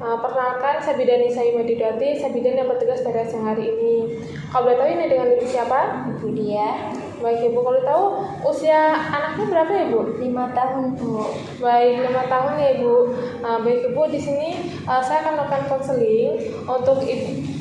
Perkenalkan, saya Bidani Saimedidati, saya bidan yang bertugas pada siang hari ini. Kalau boleh tahu ini dengan ibu siapa? Ibu dia. Baik ibu, kalau tahu usia anaknya berapa ya bu? 5 tahun bu. Baik, 5 tahun ya ibu. Baik ibu, di sini saya akan melakukan konseling untuk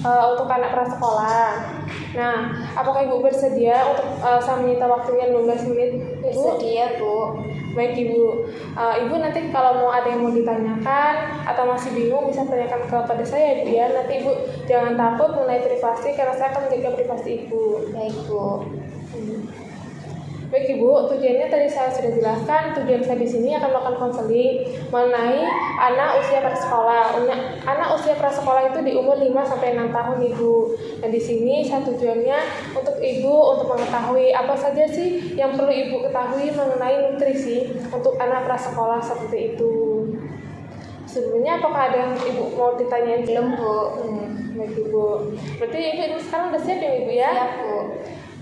untuk anak prasekolah. Nah, apakah ibu bersedia untuk saya menyita waktunya 15 menit? Ibu? Bersedia bu. Baik ibu, ibu nanti kalau mau ada yang mau ditanyakan atau masih bingung bisa tanyakan kepada saya ya. Nanti ibu jangan takut mengenai privasi karena saya akan menjaga privasi ibu. Baik bu. Baik ibu, tujuannya tadi saya sudah jelaskan. Tujuan saya di sini akan melakukan konseling mengenai anak usia prasekolah. Anak usia prasekolah itu di umur 5 sampai 6 tahun ibu. Dan di sini saya tujuannya untuk ibu untuk mengetahui apa saja sih yang perlu ibu ketahui mengenai nutrisi untuk anak prasekolah seperti itu. Sebelumnya apakah ada yang ibu mau ditanyain? Belum bu. Baik ibu. Berarti ibu sekarang udah siap ya ibu ya? Siap bu.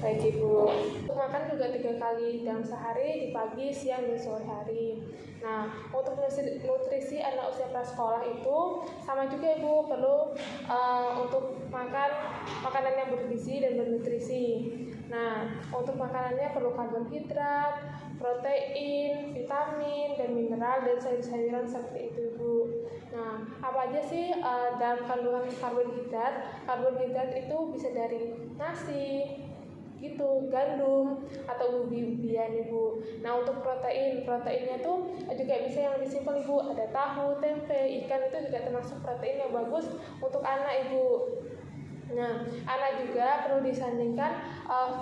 Baik ibu. Untuk makan juga 3 kali dalam sehari, di pagi, siang, dan sore hari. Nah, untuk nutrisi anak usia prasekolah itu sama juga ibu perlu untuk makan makanan yang bergizi dan bernutrisi. Nah, untuk makanannya perlu karbohidrat, protein, vitamin, dan mineral, dan sayur-sayuran seperti itu ibu. Nah, apa aja sih dalam kandungan karbohidrat? Karbohidrat itu bisa dari nasi, gitu, gandum atau ubi-ubian ibu. Nah, untuk proteinnya tuh juga bisa yang lebih simpel ibu, ada tahu, tempe, ikan, itu juga termasuk protein yang bagus untuk anak ibu. Nah, anak juga perlu disandingkan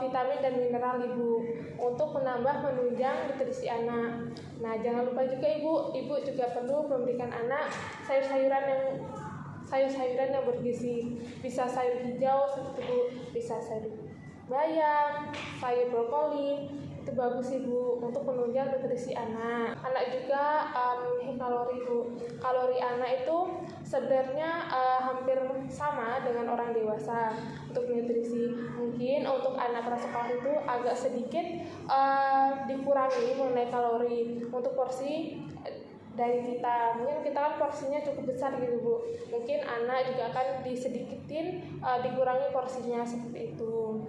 vitamin dan mineral ibu untuk menunjang nutrisi anak. Nah, jangan lupa juga ibu juga perlu memberikan anak sayur-sayuran yang bergizi. Bisa sayur hijau seperti itu, bisa sayur bayam, sayur brokoli, itu bagus ibu untuk menunjang nutrisi anak. Anak juga kalori ibu. Kalori anak itu sebenarnya hampir sama dengan orang dewasa untuk nutrisi. Mungkin untuk anak prasekolah itu agak sedikit dikurangi mengenai kalori untuk porsi dari kita. Mungkin kita kan porsinya cukup besar gitu bu. Mungkin anak juga akan dikurangi porsinya seperti itu.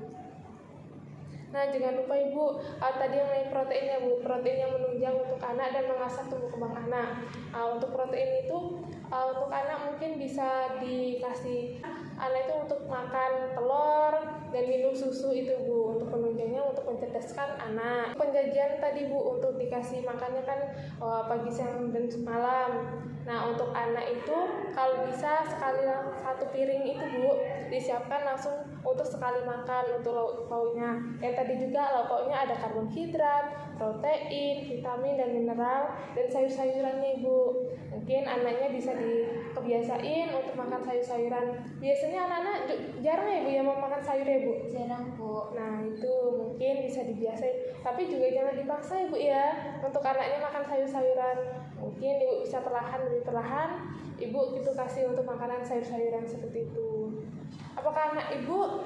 Nah, jangan lupa ibu tadi yang lain proteinnya bu, protein yang menunjang untuk anak dan mengasah tumbuh kembang anak. Untuk protein itu untuk anak mungkin bisa dikasih anak itu untuk makan telur dan minum susu itu bu, untuk penunjangnya untuk mencerdaskan anak. Penjajian tadi bu untuk dikasih makannya kan pagi, siang, dan malam. Nah, untuk anak itu kalau bisa sekali 1 piring itu bu disiapkan langsung untuk sekali makan untuk lauknya. Yang tadi juga lauknya ada karbohidrat, protein, vitamin, dan mineral, dan sayur-sayurannya ibu. Mungkin anaknya bisa dikebiasain untuk makan sayur-sayuran. Biasanya anak-anak jarang ya ibu yang mau makan sayur ya bu? Jarang bu. Nah, itu mungkin bisa dibiasain. Tapi juga jangan dipaksa ibu ya untuk anaknya makan sayur-sayuran. Mungkin ibu bisa lebih perlahan ibu gitu kasih untuk makanan sayur-sayuran seperti itu. Apakah anak ibu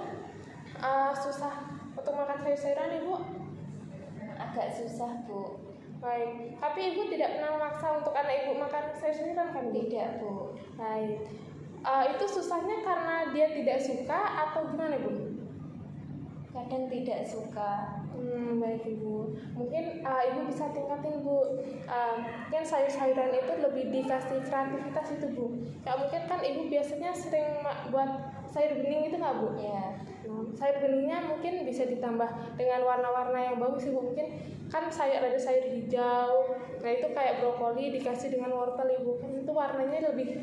susah untuk makan sayur-sayuran ibu? Agak susah bu. Baik, tapi ibu tidak pernah memaksa untuk anak ibu makan sayur-sayuran kan bu? Tidak bu. Baik, itu susahnya karena dia tidak suka atau gimana bu? Kadang tidak suka. Baik ibu, mungkin ibu bisa tingkatin bu. Mungkin sayur-sayuran itu lebih dikasih kreativitas itu bu. Ya mungkin kan ibu biasanya sering buat sayur bening itu nggak bu? Ya. Nah, sayur beningnya mungkin bisa ditambah dengan warna-warna yang bagus ibu. Mungkin kan ada sayur hijau. Nah itu kayak brokoli dikasih dengan wortel ibu. Kan itu warnanya lebih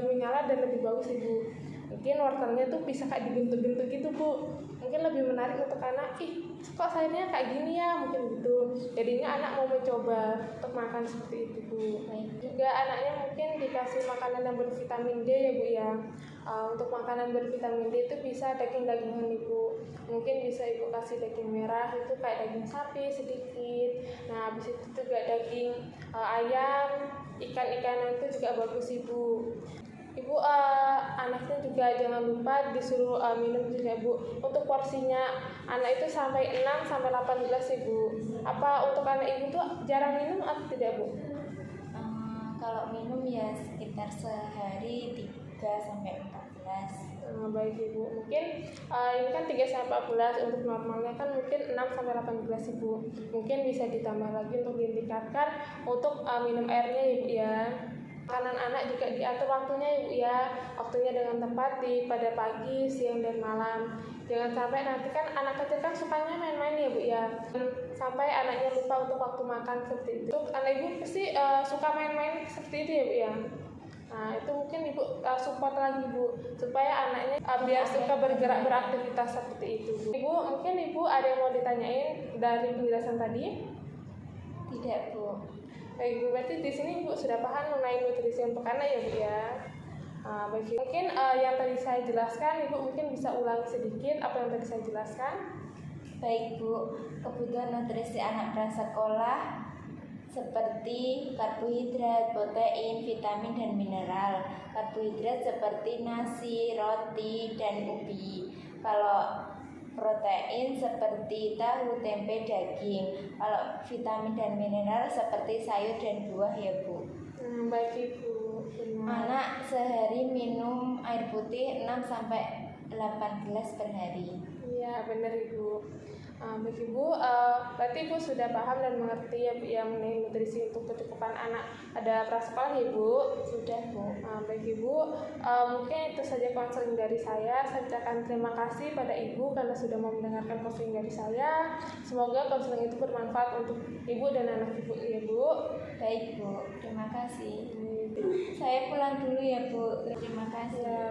menyala dan lebih bagus ibu. Mungkin wortelnya tuh bisa kayak dibentuk-bentuk gitu bu. Mungkin lebih menarik untuk anak. Kok sayurnya kayak gini ya? Mungkin gitu. Jadinya anak mau mencoba untuk makan seperti itu bu. Juga anaknya mungkin dikasih makanan yang bervitamin D ya bu ya. Untuk makanan bervitamin D itu bisa daging-dagingan ibu. Mungkin bisa ibu kasih daging merah itu kayak daging sapi sedikit. Nah habis itu juga daging ayam, ikan-ikanan itu juga bagus ibu. Ibu anaknya juga jangan lupa disuruh minum juga bu. Untuk porsinya anak itu sampai 6 sampai 8 gelas ibu. Apa untuk anak ibu tuh jarang minum atau tidak bu? Kalau minum minum ya sekitar sehari 3 sampai 14. Baik Ibu, mungkin ini kan 3 sampai 14, untuk normalnya kan mungkin 6 sampai 18 Ibu. Mungkin bisa ditambah lagi untuk ditingkatkan untuk minum airnya Ibu ya. Makanan anak juga diatur waktunya Ibu ya, waktunya dengan tepat pada pagi, siang, dan malam. Jangan sampai nanti kan anak kecil kan sukanya main-main ya Bu ya, sampai anaknya lupa untuk waktu makan seperti itu. Anak Ibu pasti suka main-main seperti itu ya Bu ya. Nah itu mungkin Ibu support lagi Bu, supaya anaknya biar suka bergerak beraktivitas seperti itu Bu. Ibu mungkin Ibu ada yang mau ditanyain dari penjelasan tadi? Tidak Bu. Baik Bu, berarti di sini Ibu sudah paham mengenai nutrisi untuk anak ya Bu ya. Baik, mungkin yang tadi saya jelaskan Ibu mungkin bisa ulangi sedikit apa yang tadi saya jelaskan. Baik Bu, kebutuhan nutrisi anak prasekolah seperti karbohidrat, protein, vitamin, dan mineral. Karbohidrat seperti nasi, roti, dan ubi. Kalau protein seperti tahu, tempe, daging. Kalau vitamin dan mineral seperti sayur dan buah ya Bu. Baik Ibu. Anak sehari minum air putih 6-18 per hari. Iya benar Ibu. Baik Ibu, berarti Ibu sudah paham dan mengerti ya Bu yang mengenai nutrisi untuk kecukupan anak pada prasekolah ya Bu? Sudah Bu. Baik Ibu, mungkin itu saja konseling dari saya. Saya ucapkan terima kasih pada Ibu karena sudah mau mendengarkan konseling dari saya. Semoga konseling itu bermanfaat untuk Ibu dan anak Ibu ya Bu. Baik Bu, terima kasih. Saya pulang dulu ya Bu. Terima kasih. Ya.